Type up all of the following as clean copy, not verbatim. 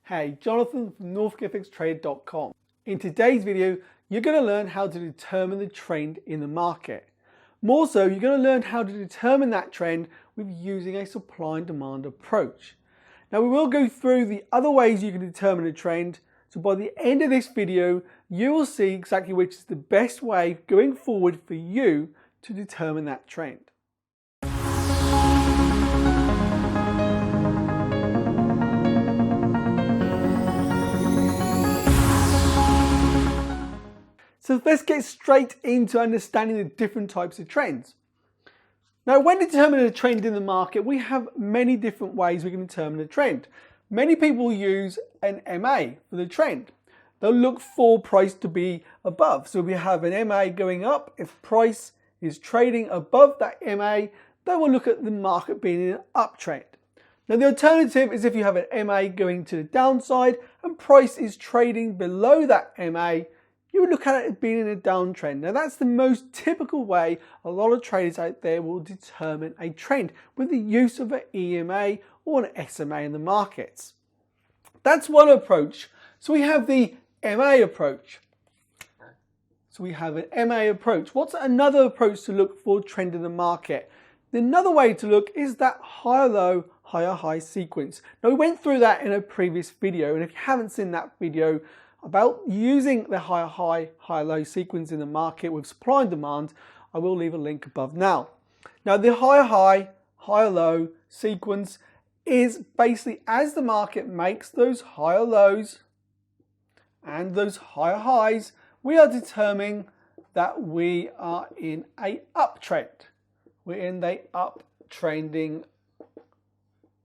Hey, Jonathan from NorthGFXTrade.com. In today's video, you're going to learn how to determine the trend in the market. More so, you're going to learn how to determine that trend with using a supply and demand approach. Now, we will go through the other ways you can determine a trend. So by the end of this video, you will see exactly which is the best way going forward for you to determine that trend. So let's get straight into understanding the different types of trends. Now, when determining a trend in the market, we have many different ways we can determine a trend. Many people use an MA for the trend. They'll look for price to be above. So if we have an MA going up, if price is trading above that MA, they will look at the market being in an uptrend. Now, the alternative is if you have an MA going to the downside and price is trading below that MA, you would look at it as being in a downtrend. Now, that's the most typical way a lot of traders out there will determine a trend with the use of an EMA or an SMA in the markets. That's one approach. So we have the MA approach. What's another approach to look for a trend in the market? Another way to look is that higher low, higher high sequence. Now, we went through that in a previous video, and if you haven't seen that video about using the higher high, higher low sequence in the market with supply and demand, I will leave a link above now. Now, the higher high, higher low sequence is basically as the market makes those higher lows and those higher highs, we are determining that we are in a uptrend. We're in the uptrending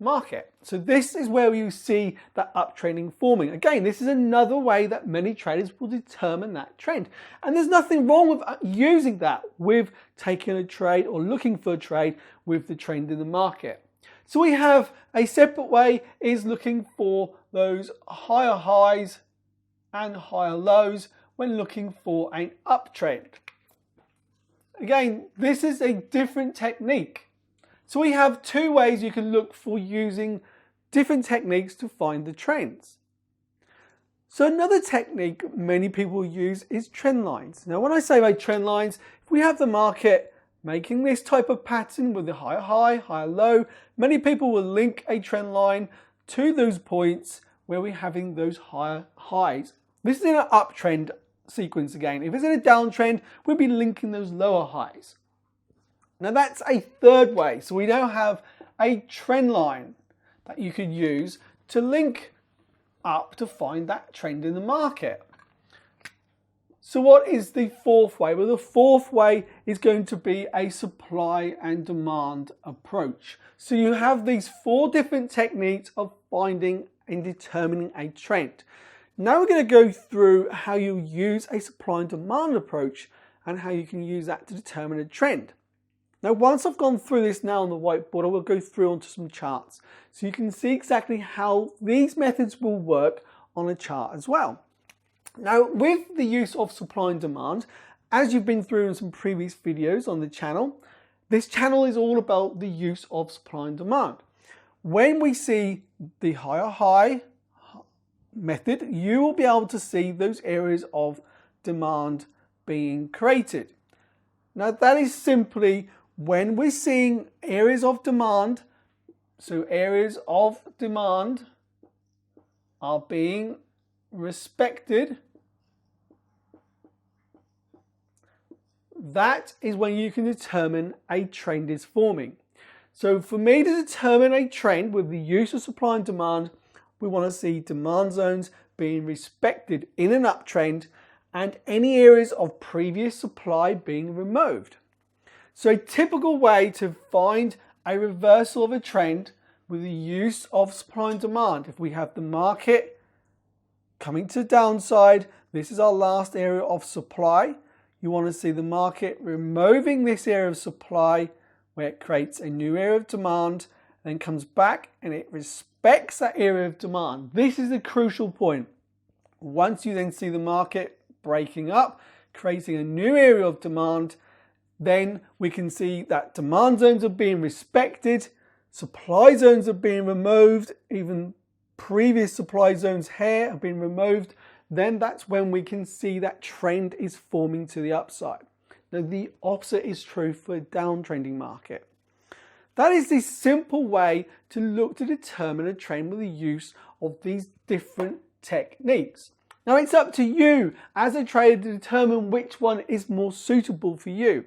market. So this is where you see that uptrending forming. Again, this is another way that many traders will determine that trend. And there's nothing wrong with using that with taking a trade or looking for a trade with the trend in the market. So we have a separate way is looking for those higher highs and higher lows when looking for an uptrend. Again, this is a different technique. So we have two ways you can look for using different techniques to find the trends. So another technique many people use is trend lines. Now, when I say by trend lines, if we have the market making this type of pattern with the higher high, higher low, many people will link a trend line to those points where we're having those higher highs. This is in an uptrend sequence again. If it's in a downtrend, we'll be linking those lower highs. Now, that's a third way. So we now have a trend line that you could use to link up to find that trend in the market. So what is the fourth way? Well, the fourth way is going to be a supply and demand approach. So you have these four different techniques of finding and determining a trend. Now we're going to go through how you use a supply and demand approach and how you can use that to determine a trend. Now, once I've gone through this now on the whiteboard, I will go through onto some charts so you can see exactly how these methods will work on a chart as well. Now, with the use of supply and demand, as you've been through in some previous videos on the channel, this channel is all about the use of supply and demand. When we see the higher high method, you will be able to see those areas of demand being created. Now, that is simply when we're seeing areas of demand, so areas of demand are being respected, that is when you can determine a trend is forming. So for me to determine a trend with the use of supply and demand, we want to see demand zones being respected in an uptrend and any areas of previous supply being removed. So a typical way to find a reversal of a trend with the use of supply and demand, if we have the market coming to the downside, this is our last area of supply. You want to see the market removing this area of supply where it creates a new area of demand, then comes back and it respects that area of demand. This is the crucial point. Once you then see the market breaking up, creating a new area of demand, then we can see that demand zones are being respected, supply zones are being removed, even previous supply zones here have been removed, then that's when we can see that trend is forming to the upside. Now the opposite is true for a downtrending market. That is the simple way to look to determine a trend with the use of these different techniques. Now it's up to you as a trader to determine which one is more suitable for you.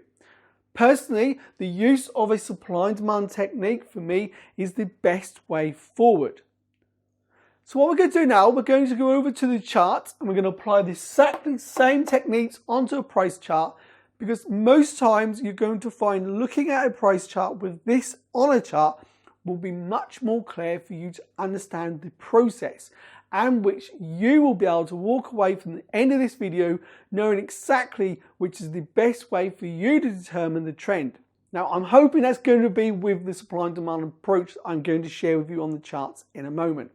Personally, the use of a supply and demand technique for me is the best way forward. So what we're going to do now, we're going to go over to the chart and we're going to apply the exactly same techniques onto a price chart, because most times you're going to find looking at a price chart with this on a chart will be much more clear for you to understand the process, and which you will be able to walk away from the end of this video knowing exactly which is the best way for you to determine the trend. Now I'm hoping that's going to be with the supply and demand approach I'm going to share with you on the charts in a moment.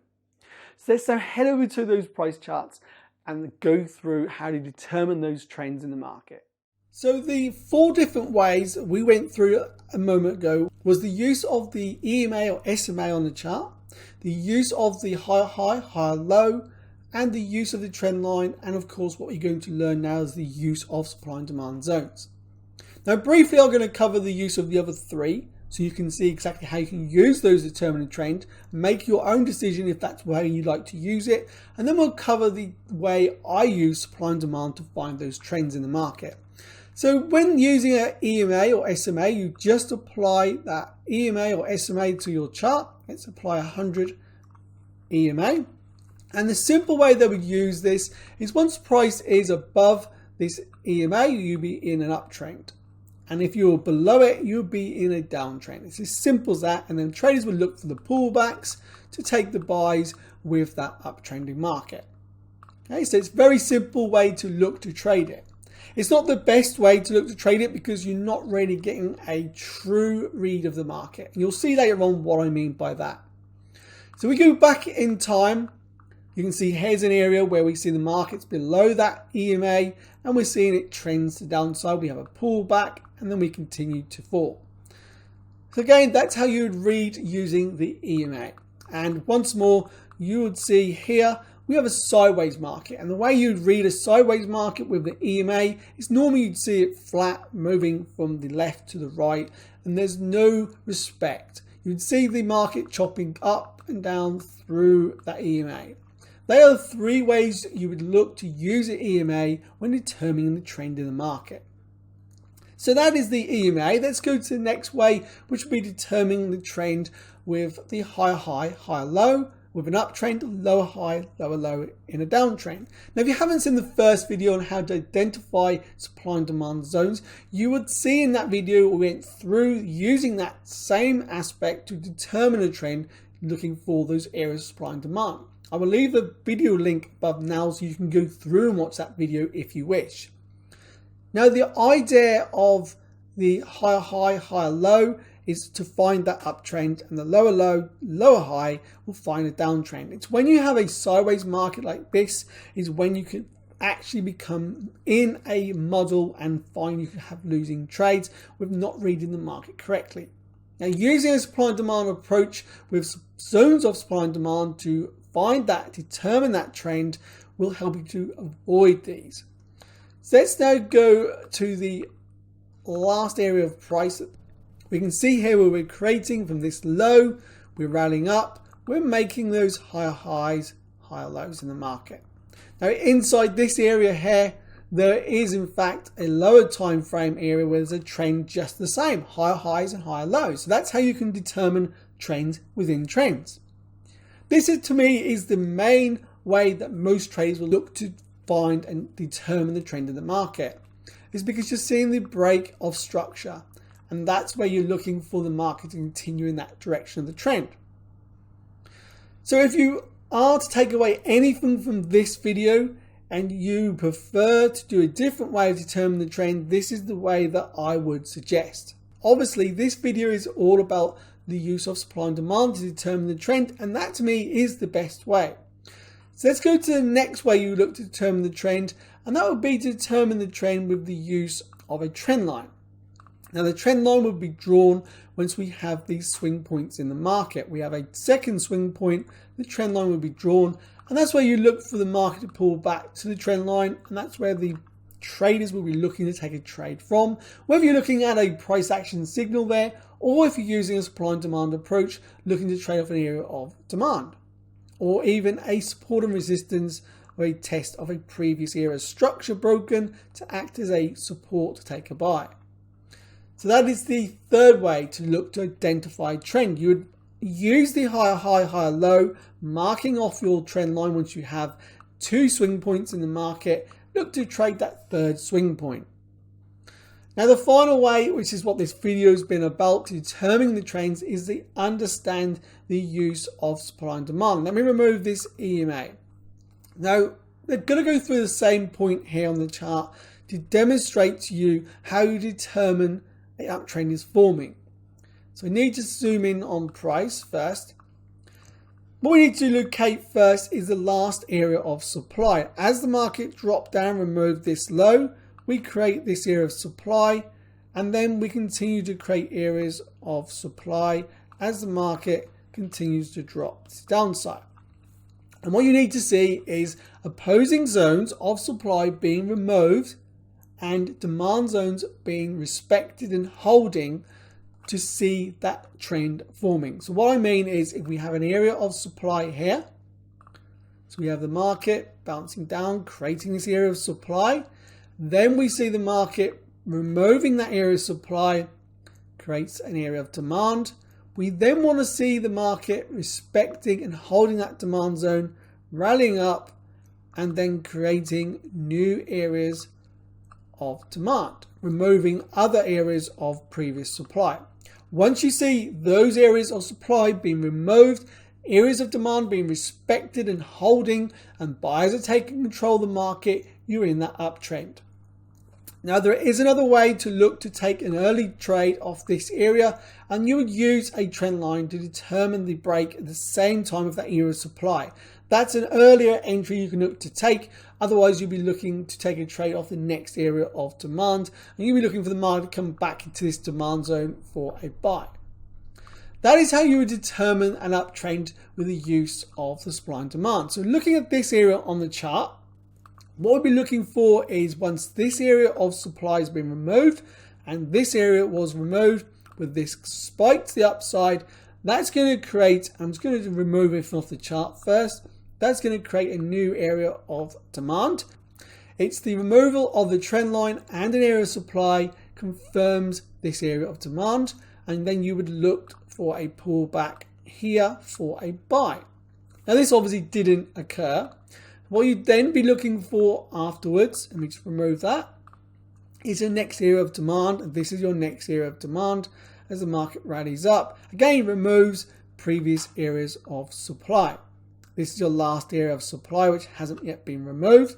So let's now head over to those price charts and go through how to determine those trends in the market. So the 4 different ways we went through a moment ago was the use of the EMA or SMA on the chart, the use of the higher high, higher low, and the use of the trend line, and of course what you're going to learn now is the use of supply and demand zones. Now briefly I'm going to cover the use of the other 3 so you can see exactly how you can use those to determine a trend, make your own decision if that's where you'd like to use it, and then we'll cover the way I use supply and demand to find those trends in the market. So when using an EMA or SMA, you just apply that EMA or SMA to your chart. Let's apply 100 EMA. And the simple way that we use this is once price is above this EMA, you'll be in an uptrend. And if you're below it, you'll be in a downtrend. It's as simple as that. And then traders will look for the pullbacks to take the buys with that uptrending market. Okay, so it's a very simple way to look to trade it. It's not the best way to look to trade it because you're not really getting a true read of the market. And you'll see later on what I mean by that. So we go back in time. You can see here's an area where we see the market's below that EMA and we're seeing it trends to the downside. We have a pullback and then we continue to fall. So again, that's how you would read using the EMA. And once more, you would see here we have a sideways market, and the way you'd read a sideways market with the EMA is normally you'd see it flat moving from the left to the right, and there's no respect. You'd see the market chopping up and down through that EMA. They are the 3 ways you would look to use the EMA when determining the trend in the market. So that is the EMA. Let's go to the next way, which will be determining the trend with the higher high, higher low, with an uptrend, lower high, lower low in a downtrend. Now, if you haven't seen the first video on how to identify supply and demand zones, you would see in that video we went through using that same aspect to determine a trend, looking for those areas of supply and demand. I will leave the video link above now so you can go through and watch that video if you wish. Now, the idea of the higher high, higher low is to find that uptrend, and the lower low, lower high will find a downtrend. It's when you have a sideways market like this is when you can actually become in a muddle and find you can have losing trades with not reading the market correctly. Now, using a supply and demand approach with zones of supply and demand to find that, determine that trend will help you to avoid these. So let's now go to the last area of price. We can see here where we're creating from this low, we're rallying up, we're making those higher highs, higher lows in the market. Now inside this area here, there is in fact a lower time frame area where there's a trend just the same, higher highs and higher lows. So that's how you can determine trends within trends. This is, to me, is the main way that most traders will look to find and determine the trend in the market. It's because you're seeing the break of structure. And that's where you're looking for the market to continue in that direction of the trend. So if you are to take away anything from this video and you prefer to do a different way of determining the trend, this is the way that I would suggest. Obviously, this video is all about the use of supply and demand to determine the trend, and that to me is the best way. So let's go to the next way you look to determine the trend, and that would be to determine the trend with the use of a trend line. Now the trend line will be drawn once we have these swing points in the market. We have a second swing point the trend line will be drawn, and that's where you look for the market to pull back to the trend line, and that's where the traders will be looking to take a trade from, whether you're looking at a price action signal there, or if you're using a supply and demand approach, looking to trade off an area of demand, or even a support and resistance or a test of a previous era structure broken to act as a support to take a buy. So that is the third way to look to identify a trend. You would use the higher high, higher low, marking off your trend line once you have 2 swing points in the market. Look to trade that third swing point. Now the final way, which is what this video has been about, to determining the trends, is to understand the use of supply and demand. Let me remove this EMA. Now they're going to go through the same point here on the chart to demonstrate to you how you determine an uptrend is forming. So we need to zoom in on price first. What we need to locate first is the last area of supply. As the market dropped down, remove this low, we create this area of supply, and then we continue to create areas of supply as the market continues to drop to the downside. And what you need to see is opposing zones of supply being removed and demand zones being respected and holding to see that trend forming. So what I mean is, if we have an area of supply here, so we have the market bouncing down, creating this area of supply, then we see the market removing that area of supply, creates an area of demand. We then want to see the market respecting and holding that demand zone, rallying up, and then creating new areas of demand, removing other areas of previous supply. Once you see those areas of supply being removed, areas of demand being respected and holding, and buyers are taking control of the market, you're in that uptrend. Now there is another way to look to take an early trade off this area, and you would use a trend line to determine the break at the same time of that area of supply. That's an earlier entry you can look to take. Otherwise, you'll be looking to take a trade off the next area of demand, and you'll be looking for the market to come back into this demand zone for a buy. That is how you would determine an uptrend with the use of the supply and demand. So looking at this area on the chart, what we'll be looking for is, once this area of supply has been removed and this area was removed with this spike to the upside, that's going to create, I'm just going to remove it off the chart first, that's going to create a new area of demand. It's the removal of the trend line and an area of supply confirms this area of demand, and then you would look for a pullback here for a buy. Now this obviously didn't occur. What you'd then be looking for afterwards, let me just remove that, is your next area of demand, and this is your next area of demand as the market rallies up. Again, removes previous areas of supply. This is your last area of supply, which hasn't yet been removed.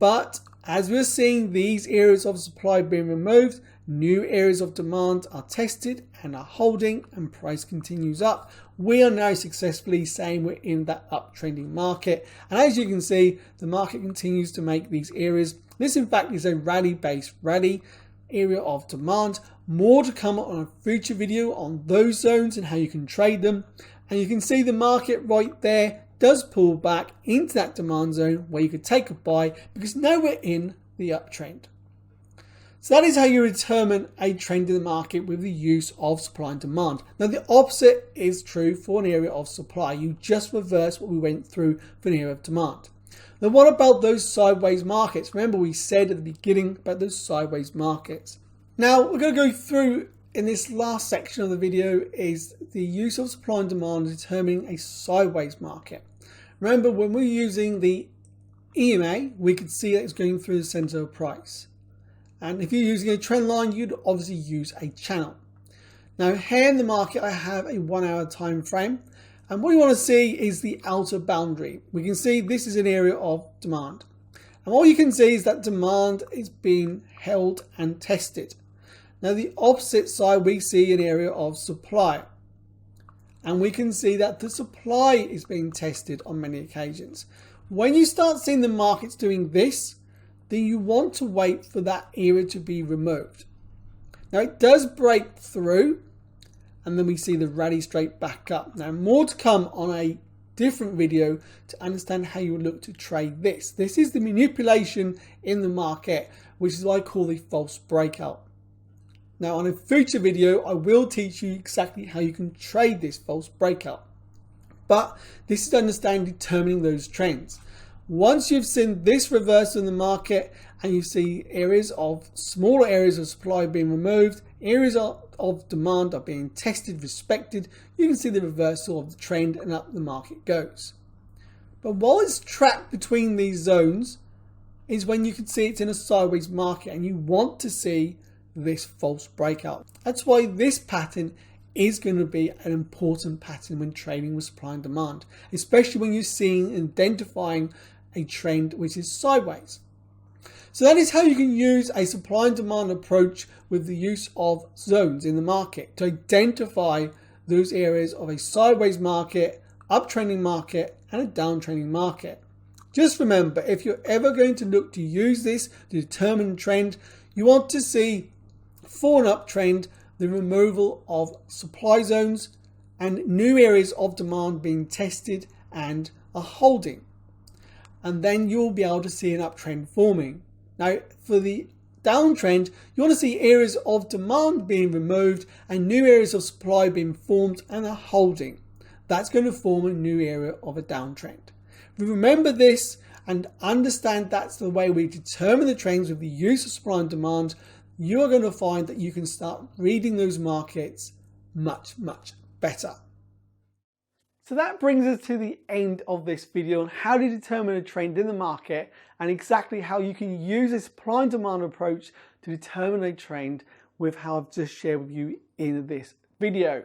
But as we're seeing these areas of supply being removed, new areas of demand are tested and are holding, and price continues up. We are now successfully saying we're in that uptrending market. And as you can see, the market continues to make these areas. This, in fact, is a rally-based rally area of demand. More to come on a future video on those zones and how you can trade them. And you can see the market right there does pull back into that demand zone where you could take a buy, because now we're in the uptrend. So that is how you determine a trend in the market with the use of supply and demand. Now the opposite is true for an area of supply. You just reverse what we went through for an area of demand. Now what about those sideways markets? Remember, we said at the beginning about those sideways markets. Now we're going to go through in this last section of the video is the use of supply and demand determining a sideways market. Remember, when we're using the EMA, we could see that it's going through the center of price. And if you're using a trend line, you'd obviously use a channel. Now here in the market, I have a 1 hour time frame. And what you want to see is the outer boundary. We can see this is an area of demand. And what you can see is that demand is being held and tested. Now the opposite side, we see an area of supply. And we can see that the supply is being tested on many occasions. When you start seeing the markets doing this, then you want to wait for that area to be removed. Now it does break through, and then we see the rally straight back up. Now more to come on a different video to understand how you would look to trade this. This is the manipulation in the market, which is what I call the false breakout. Now on a future video, I will teach you exactly how you can trade this false breakout. But this is to understand determining those trends. Once you've seen this reversal in the market and you see smaller areas of supply being removed, areas of demand are being tested, respected, you can see the reversal of the trend and up the market goes. But while it's trapped between these zones is when you can see it's in a sideways market and you want to see this false breakout. That's why this pattern is going to be an important pattern when trading with supply and demand, especially when you're seeing and identifying a trend which is sideways. So that is how you can use a supply and demand approach with the use of zones in the market to identify those areas of a sideways market, uptrending market, and a downtrending market. Just remember, if you're ever going to look to use this to determine trend, you want to see for an uptrend the removal of supply zones and new areas of demand being tested and are holding. And then you'll be able to see an uptrend forming. Now for the downtrend, you want to see areas of demand being removed and new areas of supply being formed and are holding. That's going to form a new area of a downtrend. If you remember this and understand that's the way we determine the trends with the use of supply and demand, you are going to find that you can start reading those markets much better. So that brings us to the end of this video on how to determine a trend in the market and exactly how you can use this supply and demand approach to determine a trend with how I've just shared with you in this video.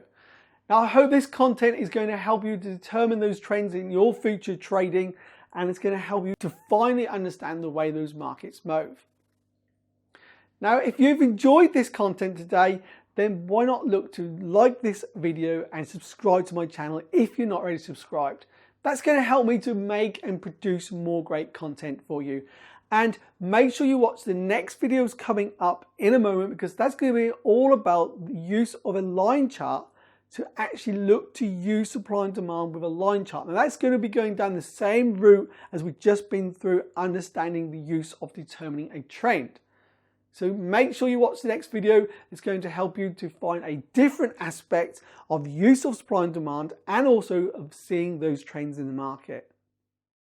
Now I hope this content is going to help you to determine those trends in your future trading, and it's going to help you to finally understand the way those markets move. Now if you've enjoyed this content today, then why not look to like this video and subscribe to my channel if you're not already subscribed. That's going to help me to make and produce more great content for you. And make sure you watch the next videos coming up in a moment, because that's going to be all about the use of a line chart to actually look to use supply and demand with a line chart. Now that's going to be going down the same route as we've just been through, understanding the use of determining a trend. So make sure you watch the next video. It's going to help you to find a different aspect of the use of supply and demand and also of seeing those trends in the market.